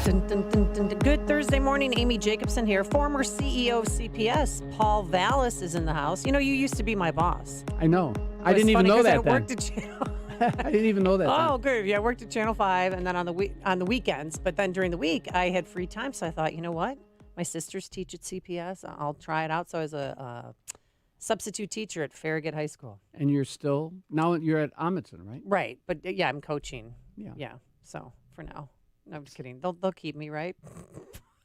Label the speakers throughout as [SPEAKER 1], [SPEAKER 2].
[SPEAKER 1] Dun, dun, dun, dun, dun. Good Thursday morning. Amy Jacobson here. Former CEO of CPS, Paul Vallis, is in the house. You know, you used to be my boss.
[SPEAKER 2] I know. I
[SPEAKER 1] It was
[SPEAKER 2] didn't even
[SPEAKER 1] funny
[SPEAKER 2] know
[SPEAKER 1] 'cause
[SPEAKER 2] that
[SPEAKER 1] I
[SPEAKER 2] then.
[SPEAKER 1] worked at Channel.
[SPEAKER 2] I didn't even know that
[SPEAKER 1] Oh,
[SPEAKER 2] then.
[SPEAKER 1] good. Yeah, I worked at Channel 5 and then on the weekends. But then during the week, I had free time. So I thought, you know what? My sisters teach at CPS. I'll try it out. So I was a substitute teacher at Farragut High School.
[SPEAKER 2] And now you're at Amundsen, right?
[SPEAKER 1] Right. But yeah, I'm coaching.
[SPEAKER 2] Yeah.
[SPEAKER 1] Yeah. So for now. No, I'm just kidding. They'll keep me, right?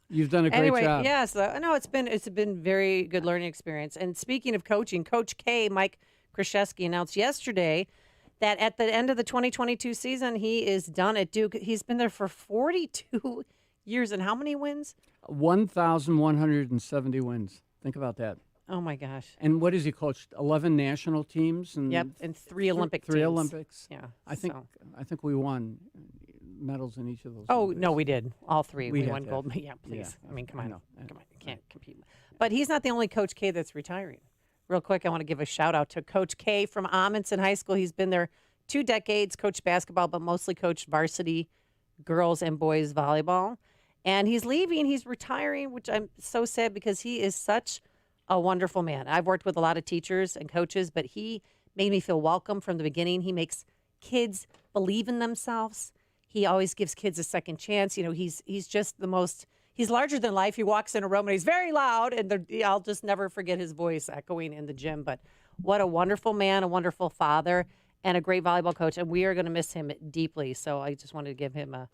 [SPEAKER 2] You've done a great
[SPEAKER 1] Anyway,
[SPEAKER 2] job.
[SPEAKER 1] yeah, so no, it's been very good learning experience. And speaking of coaching, Coach K, Mike Krzyzewski, announced yesterday that at the end of the 2022 season, he is done at Duke. He's been there for 42 years, and how many wins?
[SPEAKER 2] 1,170 wins. Think about that.
[SPEAKER 1] Oh my gosh!
[SPEAKER 2] And what has he coached? 11 national teams and
[SPEAKER 1] Yep, and three Olympic
[SPEAKER 2] three
[SPEAKER 1] teams.
[SPEAKER 2] Olympics.
[SPEAKER 1] Yeah,
[SPEAKER 2] I think
[SPEAKER 1] so.
[SPEAKER 2] I think we won medals in each of those.
[SPEAKER 1] Oh
[SPEAKER 2] Olympics.
[SPEAKER 1] no, we did all three.
[SPEAKER 2] We
[SPEAKER 1] We
[SPEAKER 2] had
[SPEAKER 1] won
[SPEAKER 2] to.
[SPEAKER 1] gold. Yeah, please.
[SPEAKER 2] Yeah,
[SPEAKER 1] I mean, come
[SPEAKER 2] I
[SPEAKER 1] on,
[SPEAKER 2] know.
[SPEAKER 1] come on, you can't compete. But he's not the only Coach K that's retiring. Real quick, I want to give a shout out to Coach K from Amundsen High School. He's been there 2 decades, coached basketball, but mostly coached varsity girls and boys volleyball. And he's leaving. He's retiring, which I'm so sad because he is such a wonderful man. I've worked with a lot of teachers and coaches, but he made me feel welcome from the beginning. He makes kids believe in themselves. He always gives kids a second chance. You know, he's just the most. He's larger than life. He walks in a room and he's very loud, and I'll just never forget his voice echoing in the gym. But what a wonderful man, a wonderful father, and a great volleyball coach. And we are going to miss him deeply. So I just wanted to give him a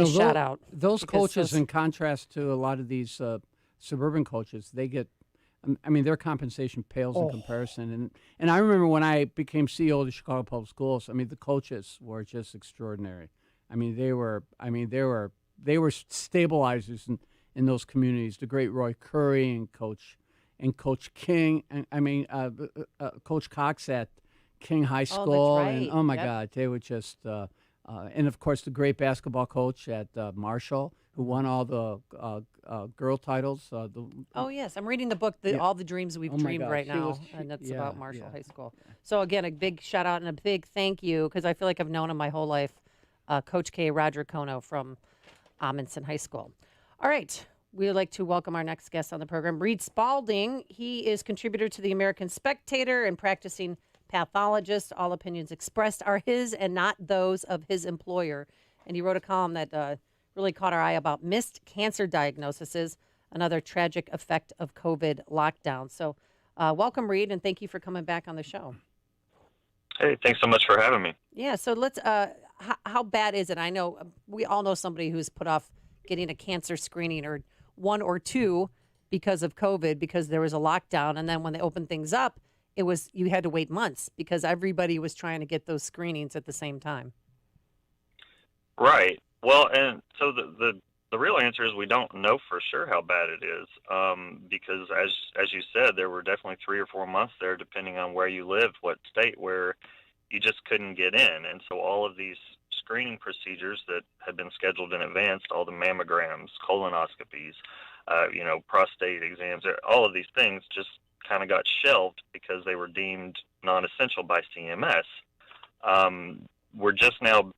[SPEAKER 1] shout out.
[SPEAKER 2] Those
[SPEAKER 1] because
[SPEAKER 2] coaches, in contrast to a lot of these suburban coaches, they get. I mean, their compensation pales in comparison. And I remember when I became CEO of the Chicago Public Schools. I mean, the coaches were just extraordinary. I mean, they were stabilizers in those communities. The great Roy Curry and Coach King, and Coach Cox at King High School.
[SPEAKER 1] right.
[SPEAKER 2] And oh my
[SPEAKER 1] Yep.
[SPEAKER 2] God, they were just. And of course, the great basketball coach at Marshall, who won all the girl titles.
[SPEAKER 1] Oh, yes. I'm reading the book, All the Dreams We've
[SPEAKER 2] Oh, my
[SPEAKER 1] Dreamed
[SPEAKER 2] gosh.
[SPEAKER 1] right
[SPEAKER 2] She
[SPEAKER 1] now,
[SPEAKER 2] was-
[SPEAKER 1] and that's
[SPEAKER 2] yeah,
[SPEAKER 1] about Marshall
[SPEAKER 2] yeah.
[SPEAKER 1] High School. So, again, a big shout out and a big thank you, because I feel like I've known him my whole life, Coach K, Roger Kono from Amundsen High School. All right. We would like to welcome our next guest on the program, Reed Spaulding. He is contributor to the American Spectator and practicing pathologist. All opinions expressed are his and not those of his employer. And he wrote a column that really caught our eye about missed cancer diagnoses, another tragic effect of COVID lockdown. So welcome, Reed, and thank you for coming back on the show.
[SPEAKER 3] Hey, thanks so much for having me.
[SPEAKER 1] Yeah, so let's, how bad is it? I know we all know somebody who's put off getting a cancer screening or 1 or 2 because of COVID, because there was a lockdown. And then when they opened things up, you had to wait months because everybody was trying to get those screenings at the same time.
[SPEAKER 3] Right. Well, and so the real answer is we don't know for sure how bad it is, because as you said, there were definitely 3 or 4 months there, depending on where you lived, what state, where you just couldn't get in. And so all of these screening procedures that had been scheduled in advance, all the mammograms, colonoscopies, prostate exams, all of these things just kind of got shelved because they were deemed non-essential by CMS. We're just now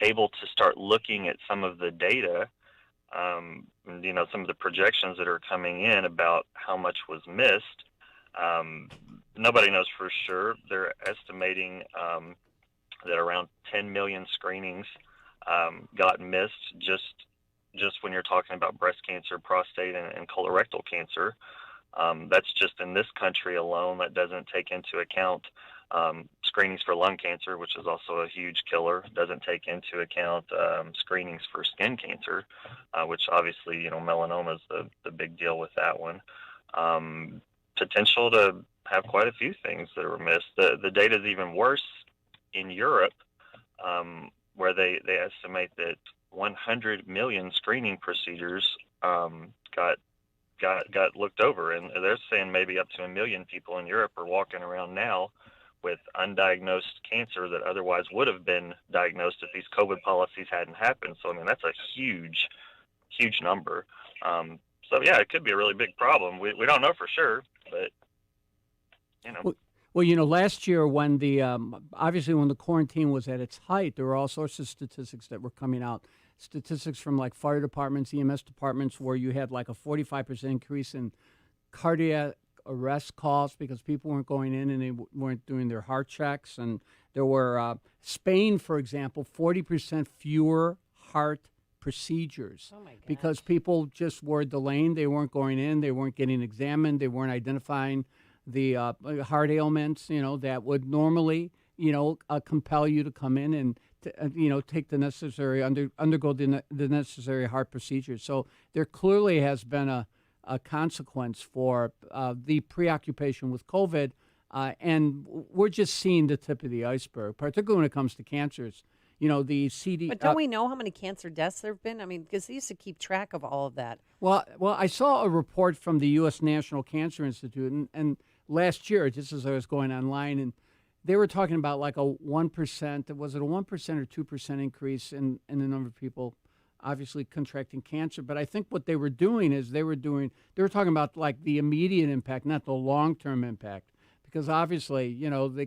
[SPEAKER 3] able to start looking at some of the data, some of the projections that are coming in about how much was missed. Nobody knows for sure. They're estimating that around 10 million screenings got missed just when you're talking about breast cancer, prostate, and colorectal cancer. That's just in this country alone. That doesn't take into account screenings for lung cancer, which is also a huge killer. Doesn't take into account screenings for skin cancer, which obviously, melanoma is the big deal with that one. Potential to have quite a few things that are missed. The data is even worse in Europe, where they estimate that 100 million screening procedures got looked over, and they're saying maybe up to 1 million people in Europe are walking around now with undiagnosed cancer that otherwise would have been diagnosed if these COVID policies hadn't happened. So, I mean, that's a huge number. So, yeah, it could be a really big problem. We don't know for sure, but,
[SPEAKER 2] Well, last year when obviously when the quarantine was at its height, there were all sorts of statistics that were coming out statistics from like fire departments, EMS departments, where you had like a 45% increase in cardiac arrest calls because people weren't going in and they weren't doing their heart checks. And there were, Spain, for example, 40% fewer heart procedures
[SPEAKER 1] Oh my gosh.
[SPEAKER 2] because people just were delaying. They weren't going in. They weren't getting examined. They weren't identifying the heart ailments, that would normally, compel you to come in and, take the necessary, undergo the necessary heart procedures. So there clearly has been a consequence for the preoccupation with COVID. And we're just seeing the tip of the iceberg, particularly when it comes to cancers. The CD.
[SPEAKER 1] But don't we know how many cancer deaths there have been? I mean, because they used to keep track of all of that.
[SPEAKER 2] Well, I saw a report from the U.S. National Cancer Institute, and last year, just as I was going online, and they were talking about like a 1%. Was it a 1% or 2% increase in the number of people obviously contracting cancer? But I think what they were doing is they were talking about like the immediate impact, not the long-term impact, because obviously,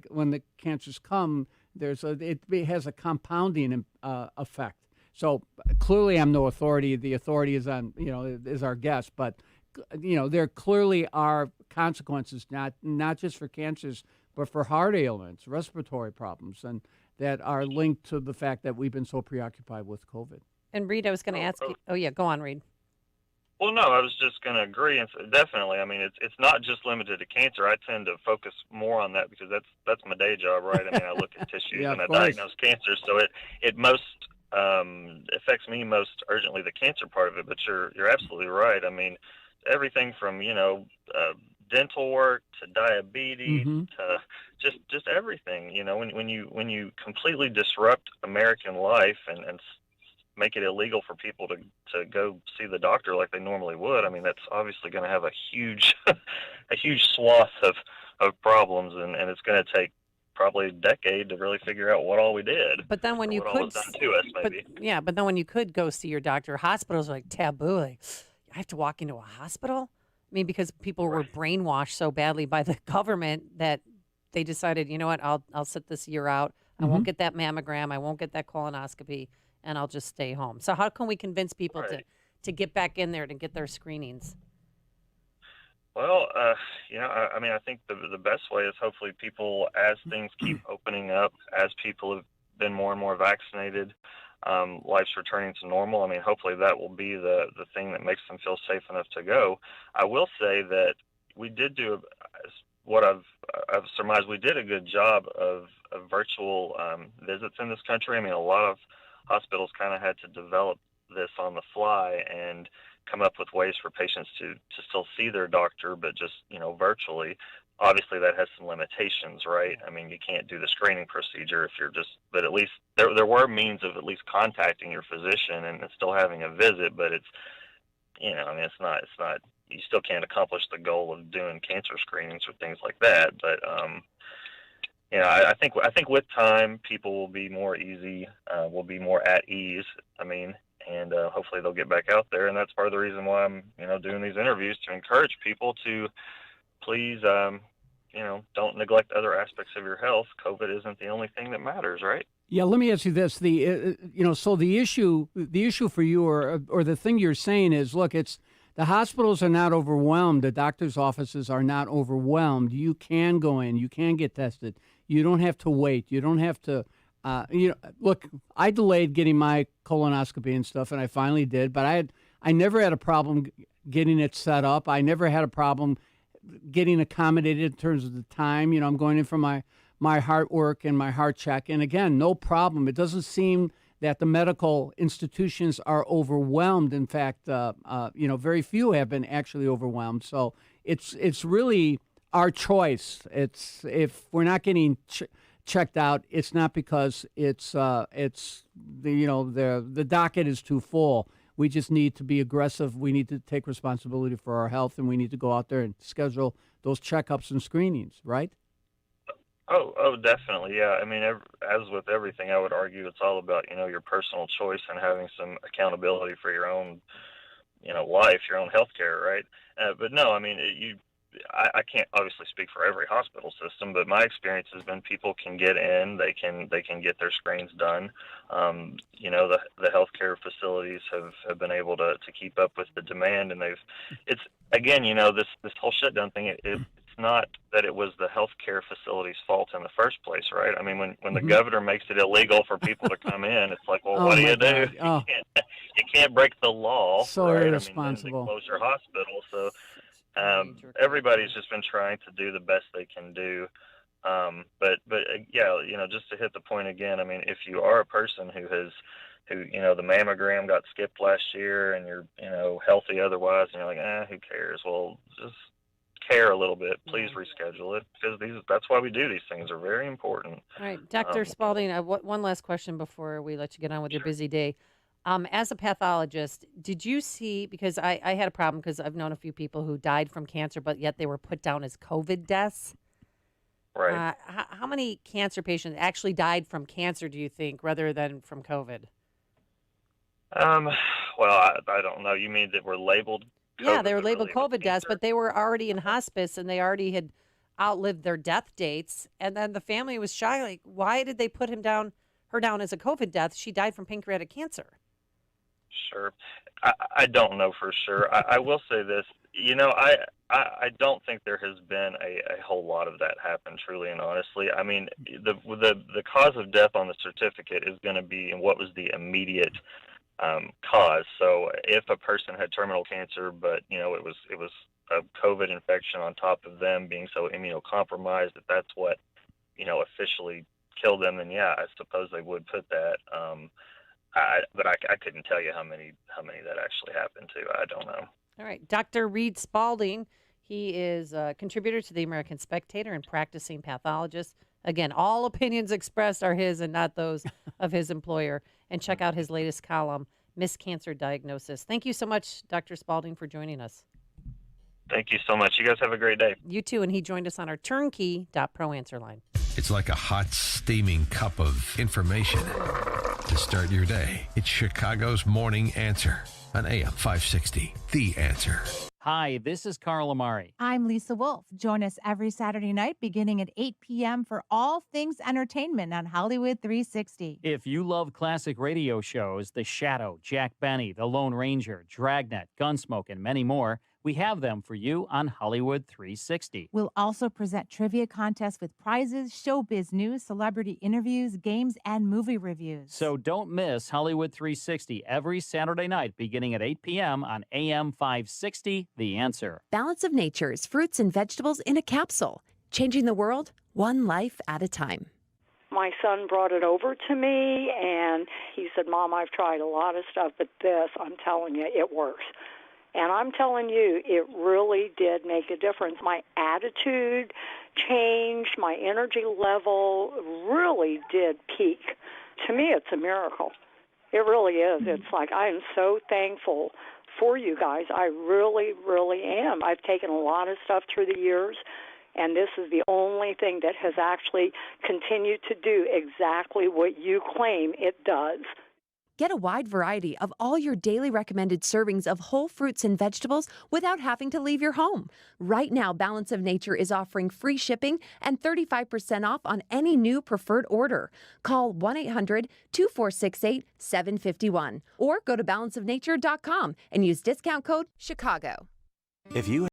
[SPEAKER 2] when the cancers come, it has a compounding effect. So clearly, I'm no authority. The authority is is our guest, but there clearly are consequences, not just for cancers, but for heart ailments, respiratory problems, and that are linked to the fact that we've been so preoccupied with COVID.
[SPEAKER 1] And Reed, I was going to ask you. Oh yeah, go on, Reed.
[SPEAKER 3] Well, no, I was just going to agree, and definitely. I mean, it's not just limited to cancer. I tend to focus more on that because that's my day job, right? I mean, I look at tissues
[SPEAKER 2] Yeah,
[SPEAKER 3] and I
[SPEAKER 2] of course.
[SPEAKER 3] diagnose cancer, so it most affects me most urgently, the cancer part of it. But you're absolutely right. I mean, everything from dental work to diabetes to just everything. When you completely disrupt American life and make it illegal for people to go see the doctor like they normally would, I mean, that's obviously going to have a huge swath of problems, and it's going to take probably a decade to really figure out what all we did.
[SPEAKER 1] But then when you
[SPEAKER 3] what all
[SPEAKER 1] could,
[SPEAKER 3] was done to us, maybe.
[SPEAKER 1] but then when you could go see your doctor, hospitals are like taboo. Like, I have to walk into a hospital. I mean, because people were brainwashed so badly by the government that they decided, you know what, I'll sit this year out. I won't get that mammogram. I won't get that colonoscopy, and I'll just stay home. So how can we convince people to get back in there to get their screenings?
[SPEAKER 3] Well, I mean, I think the best way is hopefully people, as things keep opening up, as people have been more and more vaccinated, life's returning to normal. I mean, hopefully that will be the thing that makes them feel safe enough to go. I will say that we did do what I've surmised. We did a good job of virtual visits in this country. I mean, a lot of hospitals kind of had to develop this on the fly and come up with ways for patients to still see their doctor, but just, virtually. Obviously that has some limitations, right? I mean, you can't do the screening procedure if you're but at least there were means of at least contacting your physician and still having a visit, but it's, I mean, it's not, you still can't accomplish the goal of doing cancer screenings or things like that. But, I think with time, people will be more will be more at ease. I mean, and hopefully they'll get back out there. And that's part of the reason why I'm, doing these interviews, to encourage people to please, don't neglect other aspects of your health. COVID isn't the only thing that matters, right?
[SPEAKER 2] Yeah, let me ask you this: so the issue for you, or the thing you're saying is, look, it's the hospitals are not overwhelmed, the doctors' offices are not overwhelmed. You can go in, you can get tested. You don't have to wait. You don't have to. Look, I delayed getting my colonoscopy and stuff, and I finally did. But I never had a problem getting it set up. I never had a problem getting accommodated in terms of the time. I'm going in for my heart work and my heart check, and again, no problem. It doesn't seem that the medical institutions are overwhelmed. In fact, very few have been actually overwhelmed. So it's really our choice. It's if we're not getting checked out, it's not because it's the docket is too full. We just need to be aggressive. We need to take responsibility for our health, and we need to go out there and schedule those checkups and screenings, right?
[SPEAKER 3] Oh, definitely. Yeah. I mean, as with everything, I would argue it's all about, your personal choice and having some accountability for your own, life, your own health care, right? But no, I mean, I can't obviously speak for every hospital system, but my experience has been people can get in, they can get their screens done. The healthcare facilities have been able to keep up with the demand, and it's again, this whole shutdown thing. It's not that it was the healthcare facility's fault in the first place, right? I mean, when the governor makes it illegal for people to come in, it's like, well, what do you do?
[SPEAKER 2] Oh.
[SPEAKER 3] You can't break the law.
[SPEAKER 2] So
[SPEAKER 3] right?
[SPEAKER 2] irresponsible.
[SPEAKER 3] I mean, they close your hospital, so. Everybody's just been trying to do the best they can do. But just to hit the point again, I mean, if you are a person who the mammogram got skipped last year and you're, healthy otherwise, and you're like, who cares? Well, just care a little bit. Please reschedule it, because that's why we do these things. Are very important.
[SPEAKER 1] All right, Dr. Spaulding, one last question before we let you get on with your busy day. As a pathologist, did you see, because I had a problem because I've known a few people who died from cancer, but yet they were put down as COVID deaths.
[SPEAKER 3] Right.
[SPEAKER 1] How many cancer patients actually died from cancer, do you think, rather than from COVID?
[SPEAKER 3] Well, I don't know. You mean that were labeled COVID?
[SPEAKER 1] Yeah, they were labeled
[SPEAKER 3] really
[SPEAKER 1] COVID deaths, but they were already in hospice and they already had outlived their death dates. And then the family was shy, like, why did they put her down as a COVID death? She died from pancreatic cancer.
[SPEAKER 3] Sure. I don't know for sure. I will say this, I don't think there has been a whole lot of that happen, truly and honestly. I mean, the cause of death on the certificate is going to be what was the immediate cause. So if a person had terminal cancer, but it was a COVID infection on top of them being so immunocompromised that's what officially killed them, then yeah, I suppose they would put that. But I couldn't tell you how many that actually happened to. I don't know.
[SPEAKER 1] All right. Dr. Reed Spaulding, he is a contributor to the American Spectator and practicing pathologist. Again, all opinions expressed are his and not those of his employer. And check out his latest column, Miss Cancer Diagnosis. Thank you so much, Dr. Spaulding, for joining us.
[SPEAKER 3] Thank you so much. You guys have a great day.
[SPEAKER 1] You too. And he joined us on our turnkey.pro answer line.
[SPEAKER 4] It's like a hot, steaming cup of information to start your day. It's Chicago's Morning Answer on AM 560. The Answer.
[SPEAKER 5] Hi, this is Carl Amari.
[SPEAKER 6] I'm Lisa Wolf. Join us every Saturday night beginning at 8 p.m. for all things entertainment on Hollywood 360.
[SPEAKER 5] If you love classic radio shows, The Shadow, Jack Benny, The Lone Ranger, Dragnet, Gunsmoke, and many more, we have them for you on Hollywood 360.
[SPEAKER 6] We'll also present trivia contests with prizes, showbiz news, celebrity interviews, games, and movie reviews.
[SPEAKER 5] So don't miss Hollywood 360 every Saturday night beginning at 8 p.m. on AM 560, The Answer.
[SPEAKER 7] Balance of Nature's fruits and vegetables in a capsule, changing the world one life at a time.
[SPEAKER 8] My son brought it over to me, and he said, Mom, I've tried a lot of stuff, but this, I'm telling you, it works. And I'm telling you, it really did make a difference. My attitude changed. My energy level really did peak. To me, it's a miracle. It really is. It's like I am so thankful for you guys. I really, really am. I've taken a lot of stuff through the years, and this is the only thing that has actually continued to do exactly what you claim it does.
[SPEAKER 7] Get a wide variety of all your daily recommended servings of whole fruits and vegetables without having to leave your home. Right now, Balance of Nature is offering free shipping and 35% off on any new preferred order. Call 1-800-2468-751 or go to balanceofnature.com and use discount code CHICAGO.
[SPEAKER 9] If you